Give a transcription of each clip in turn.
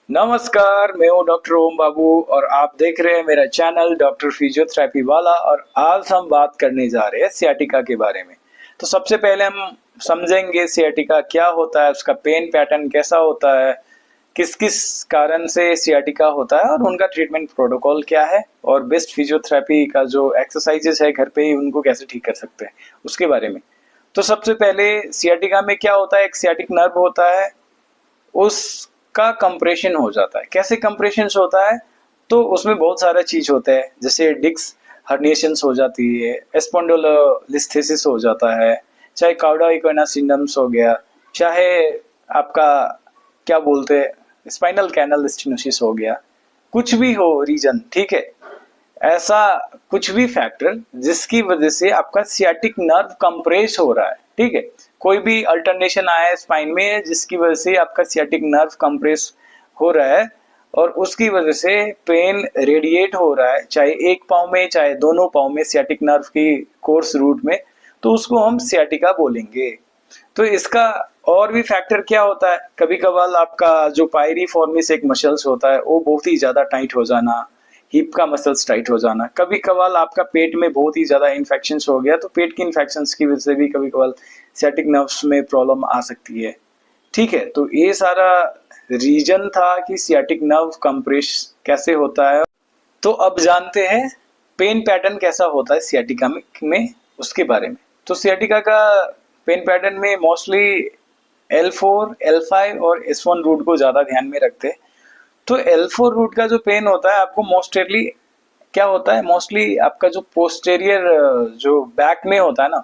नमस्कार, मैं हूँ डॉक्टर ओम बाबू और आप देख रहे हैं मेरा चैनल डॉक्टर फिजियोथेरेपी वाला। और आज हम बात करने जा रहे हैं सियाटिका के बारे में। तो सबसे पहले हम समझेंगे सियाटिका क्या होता है, उसका पेन पैटर्न कैसा होता है, किस किस कारण से सियाटिका होता है और उनका ट्रीटमेंट प्रोटोकॉल क्या है, और बेस्ट फिजियोथेरेपी का जो एक्सरसाइजेस है घर पे ही उनको कैसे ठीक कर सकते हैं उसके बारे में। तो सबसे पहले सियाटिका में क्या होता है, एक सियाटिक नर्व होता है, उसका कंप्रेशन हो जाता है। कैसे कंप्रेशन होता है, तो उसमें बहुत सारा चीज होता है, जैसे डिस्क हर्निएशंस हो जाती है, स्पॉन्डिलोलिस्थेसिस हो जाता है, चाहे काउडा इक्विना सिंड्रोम्स हो गया, चाहे आपका क्या बोलते हैं स्पाइनल कैनल स्टेनोसिस हो गया, कुछ भी हो रीजन, ठीक है। ऐसा कुछ भी फैक्टर जिसकी वजह से आपका सियाटिक नर्व कंप्रेस हो रहा है, ठीक है। कोई भी अल्टरनेशन आया है स्पाइन में जिसकी वजह से आपका सियाटिक नर्व कंप्रेस हो रहा है और उसकी वजह से पेन रेडिएट हो रहा है, चाहे एक पाँव में चाहे दोनों पाँव में सियाटिक नर्व की कोर्स रूट में, तो उसको हम सियाटिका बोलेंगे। तो इसका और भी फैक्टर क्या होता है, कभी कभार आपका जो पायरिफॉर्मिस एक मसल्स होता है वो बहुत ही ज्यादा टाइट हो जाना, हिप का मसल्स टाइट हो जाना, कभी कभार आपका पेट में बहुत ही ज्यादा इन्फेक्शन हो गया तो पेट की इन्फेक्शन की वजह से भी कभी कभार सियाटिक नर्व्स में प्रॉब्लम आ सकती है, ठीक है। तो ये सारा रीजन था कि सियाटिक नर्व कंप्रेस कैसे होता है। तो अब जानते हैं पेन पैटर्न कैसा होता है सियाटिका में उसके बारे में। तो सियाटिका का पेन पैटर्न में मोस्टली L4, L5 और S1 रूट को ज़्यादा ध्यान में रखते हैं। तो L4 रूट का जो पेन होता है आपको मोस्टली क्या होता है, मोस्टली आपका जो पोस्टेरियर जो बैक में होता है ना,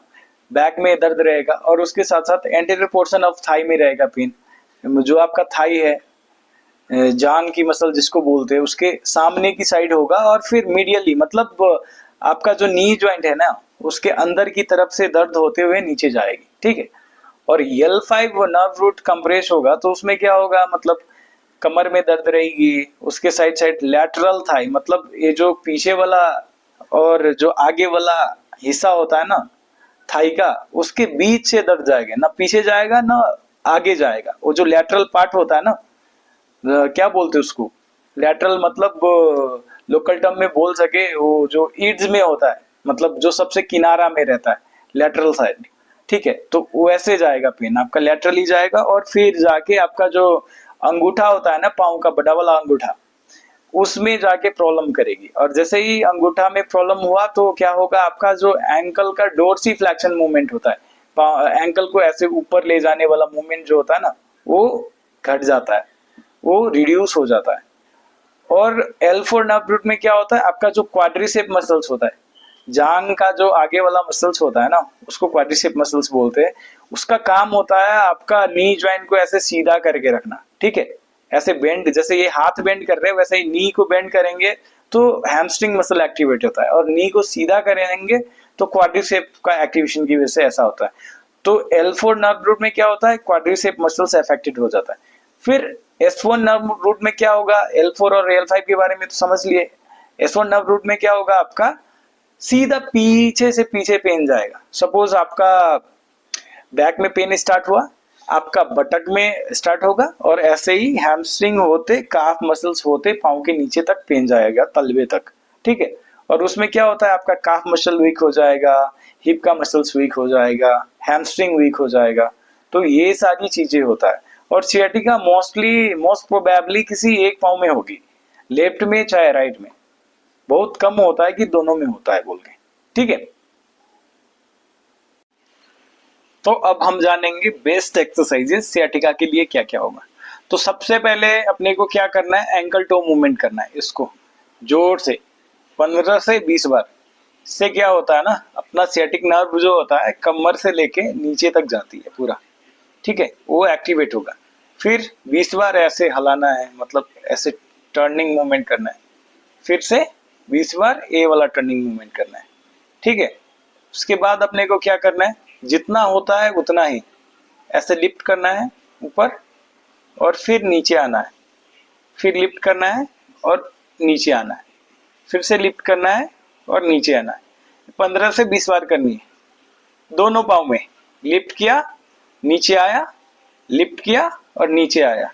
बैक में दर्द रहेगा और उसके साथ साथ एंटीरियर पोर्शन ऑफ थाई में रहेगा पेन। जो आपका थाई है, जांग की मसल जिसको बोलते हैं, उसके सामने की साइड होगा और फिर मीडियली मतलब आपका जो नी ज्वाइंट है ना उसके अंदर की तरफ से दर्द होते हुए नीचे जाएगी, ठीक है। और L5 नर्व रूट कंप्रेस होगा तो उसमें क्या होगा, मतलब कमर में दर्द रहेगी, उसके साइड साइड लैटरल थाई, मतलब ये जो पीछे वाला और जो आगे वाला हिस्सा होता है ना थाई का, उसके बीच से दर्द जाएगा, ना पीछे जाएगा ना आगे जाएगा। वो जो लैटरल पार्ट होता है ना, क्या बोलते हैं उसको, लैटरल मतलब लोकल टर्म में बोल सके वो जो ईड्स में होता है, मतलब जो सबसे किनारा में रहता है लैटरल साइड, ठीक है। तो वैसे जाएगा पेन आपका लैटरली जाएगा और फिर जाके आपका जो अंगूठा होता है ना पाँव का बड़ा वाला अंगूठा, उसमें जाके प्रॉब्लम करेगी। और जैसे ही अंगूठा में प्रॉब्लम हुआ तो क्या होगा, आपका जो एंकल का डोर्सीफ्लेक्शन मूवमेंट होता है, एंकल को ऐसे ऊपर ले जाने वाला मूवमेंट जो होता है ना वो घट जाता है, वो रिड्यूस हो जाता है। और L4 नर्व रूट में क्या होता है, आपका जो क्वाड्रिसेप मसल्स होता है, जांग का जो आगे वाला मसल्स होता है ना उसको क्वाड्रिसेप मसल्स बोलते हैं। उसका काम होता है आपका नी ज्वाइंट को ऐसे सीधा करके रखना, ठीक है। ऐसे बेंड, जैसे ये हाथ बेंड कर रहे हैं वैसे ही नी को बेंड करेंगे तो हैमस्ट्रिंग मसल एक्टिवेट होता है, और नी को सीधा करेंगे तो क्वाड्रिसेप का एक्टिवेशन की वजह से ऐसा होता है। तो L4 नर्व रूट में क्या होता है, क्वाड्रिसेप मसल्स अफेक्टेड हो जाता है। फिर S1 नर्व रूट में क्या होगा, L4 और L5 के बारे में तो समझ लिए। S1 नर्व रूट में क्या होगा, आपका सीधा पीछे से पीछे पेन जाएगा। सपोज आपका बैक में पेन स्टार्ट हुआ, आपका बटक में स्टार्ट होगा और ऐसे ही हैमस्ट्रिंग होते काफ मसल्स होते पाँव के नीचे तक पेन जाएगा, तलवे तक, ठीक है। और उसमें क्या होता है, आपका काफ मसल वीक हो जाएगा, हिप का मसल्स वीक हो जाएगा, हैमस्ट्रिंग वीक हो जाएगा। तो ये सारी चीजें होता है। और सियाटिका मोस्ट प्रोबेबली किसी एक पाँव में होगी, लेफ्ट में चाहे राइट में, बहुत कम होता है कि दोनों में होता है बोल के, ठीक है। तो अब हम जानेंगे बेस्ट एक्सरसाइजेस सियाटिका के लिए क्या क्या होगा। तो सबसे पहले अपने को क्या करना है, एंकल टो मूवमेंट करना है, इसको जोर से 15 से 20 बार। इससे क्या होता है ना, अपना सियाटिक नर्व जो होता है कमर से लेके नीचे तक जाती है पूरा, ठीक है, वो एक्टिवेट होगा। फिर 20 बार ऐसे हिलाना है, मतलब ऐसे टर्निंग मूवमेंट करना है, फिर से 20 बार ए वाला टर्निंग मूवमेंट करना है, ठीक है। उसके बाद अपने को क्या करना है, जितना होता है उतना ही ऐसे लिफ्ट करना है ऊपर और फिर नीचे आना है, फिर लिफ्ट करना है और नीचे आना है, फिर से लिफ्ट करना है और नीचे आना है। 15 से 20 बार करनी है दोनों पाँव में। लिफ्ट किया, नीचे आया, लिफ्ट किया और नीचे आया।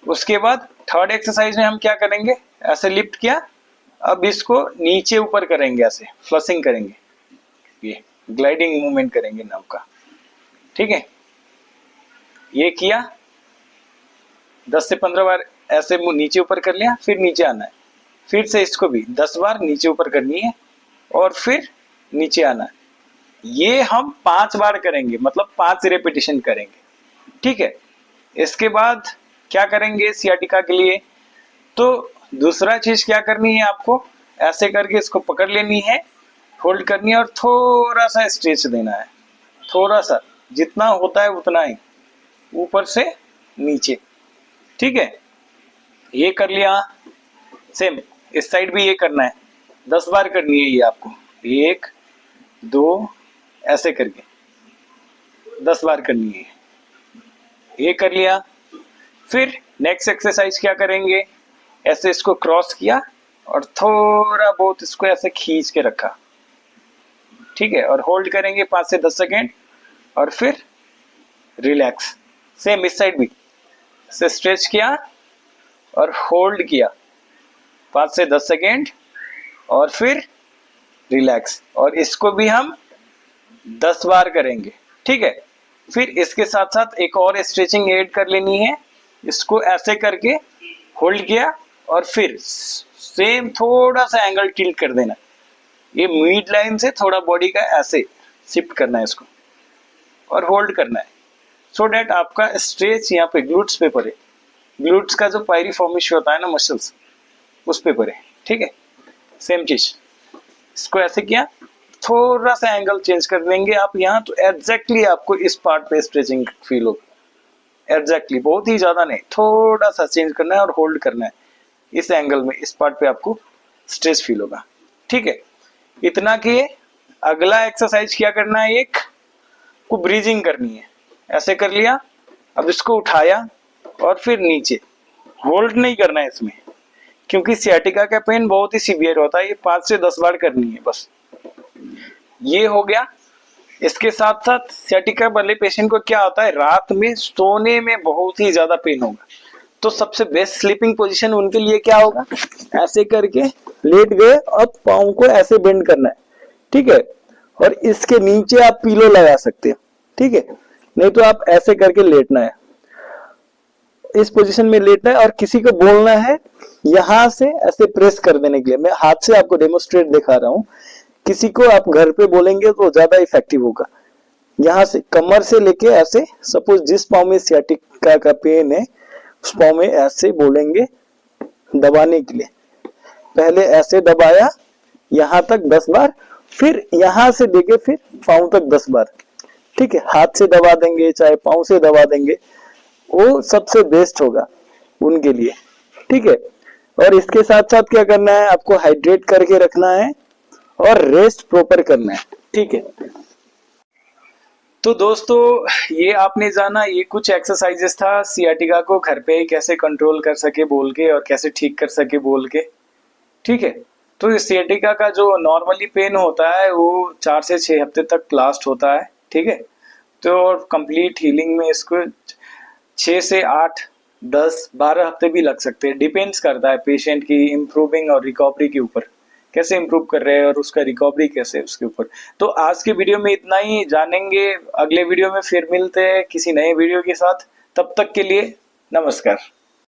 उसके बाद थर्ड एक्सरसाइज में हम क्या करेंगे, ऐसे लिफ्ट किया, अब इसको नीचे ऊपर करेंगे, ऐसे फ्लशिंग करेंगे, ये ग्लाइडिंग मूवमेंट करेंगे नाव का, ठीक है। ये किया 10 से 15 बार ऐसे नीचे ऊपर कर लिया, फिर नीचे आना है, फिर से इसको भी 10 बार नीचे ऊपर करनी है और फिर नीचे आना है। ये हम 5 बार करेंगे, मतलब 5 रेपिटेशन करेंगे, ठीक है। इसके बाद क्या करेंगे सियाटिका के लिए, तो दूसरा चीज क्या करनी है आपको, ऐसे करके इसको पकड़ लेनी है, होल्ड करनी है और थोड़ा सा स्ट्रेच देना है, थोड़ा सा, जितना होता है उतना ही, ऊपर से नीचे, ठीक है। ये कर लिया। सेम इस साइड भी ये करना है, 10 बार करनी है ये आपको, 1 2 ऐसे करके 10 बार करनी है। ये कर लिया। फिर नेक्स्ट एक्सरसाइज क्या करेंगे, ऐसे इसको क्रॉस किया और थोड़ा बहुत इसको ऐसे खींच के रखा, ठीक है, और होल्ड करेंगे 5 से 10 सेकेंड और फिर रिलैक्स। सेम इस साइड भी से स्ट्रेच किया और होल्ड किया 5 से 10 सेकेंड और फिर रिलैक्स, और इसको भी हम 10 बार करेंगे, ठीक है। फिर इसके साथ साथ एक और स्ट्रेचिंग ऐड कर लेनी है, इसको ऐसे करके होल्ड किया और फिर सेम थोड़ा सा एंगल टिल्ट कर देना, ये मिड लाइन से थोड़ा बॉडी का ऐसे शिफ्ट करना है इसको और होल्ड करना है, सो डैट आपका स्ट्रेच यहाँ पे ग्लूट्स पे पड़े, ग्लूट्स का जो पायरिफॉर्मिश होता है ना मसल्स, उस पे पड़े, ठीक है। सेम चीज, इसको ऐसे किया, थोड़ा सा एंगल चेंज कर देंगे आप यहाँ, तो एग्जैक्टली आपको इस पार्ट पे स्ट्रेचिंग फील होगा, एग्जैक्टली, बहुत ही ज्यादा नहीं, थोड़ा सा चेंज करना है और होल्ड करना है इस एंगल में, इस पार्ट पे आपको स्ट्रेच फील होगा, ठीक है। इतना किए। अगला एक्सरसाइज क्या करना है, एक को ब्रीजिंग करनी है, ऐसे कर लिया, अब इसको उठाया और फिर नीचे, होल्ड नहीं करना है इसमें, क्योंकि सियाटिका का पेन बहुत ही सीवियर होता है, ये 5 से 10 बार करनी है बस। ये हो गया। इसके साथ साथ सियाटिका वाले पेशेंट को क्या होता है, रात में सोने में बहुत ही ज्यादा पेन होगा, तो सबसे बेस्ट स्लीपिंग पोजीशन उनके लिए क्या होगा, ऐसे करके लेट गए और पाँव को ऐसे बेंड करना है, ठीक है, और इसके नीचे आप पिलो लगा सकते हैं, ठीक है, नहीं तो आप ऐसे करके लेटना है, इस पोजीशन में लेटना है और किसी को बोलना है यहां से ऐसे प्रेस कर देने के लिए। मैं हाथ से आपको डेमोस्ट्रेट दिखा रहा हूं, किसी को आप घर पे बोलेंगे तो ज्यादा इफेक्टिव होगा। यहाँ से कमर से लेके ऐसे, सपोज जिस पाँव में सियाटिका का पेन है उस पाँव में ऐसे बोलेंगे दबाने के लिए, पहले ऐसे दबाया यहाँ तक 10 बार, फिर यहाँ से लेके फिर पाँव तक 10 बार, ठीक है। हाथ से दबा देंगे चाहे पाँव से दबा देंगे, वो सबसे बेस्ट होगा उनके लिए, ठीक है। और इसके साथ साथ क्या करना है, आपको हाइड्रेट करके रखना है और रेस्ट प्रॉपर करना है, ठीक है। तो दोस्तों ये आपने जाना, ये कुछ एक्सरसाइजेस था सियाटिका को घर पे ही कैसे कंट्रोल कर सके बोल के और कैसे ठीक कर सके बोल के, ठीक है। तो सियाटिका का जो नॉर्मली पेन होता है वो 4 से 6 हफ्ते तक लास्ट होता है, ठीक है। तो कंप्लीट हीलिंग में इसको 6 से 8 10 12 हफ्ते भी लग सकते हैं, डिपेंड्स करता है पेशेंट की इम्प्रूविंग और रिकवरी के ऊपर, कैसे इम्प्रूव कर रहे हैं और उसका रिकवरी कैसे है उसके ऊपर। तो आज के वीडियो में इतना ही, जानेंगे अगले वीडियो में, फिर मिलते हैं किसी नए वीडियो के साथ, तब तक के लिए नमस्कार।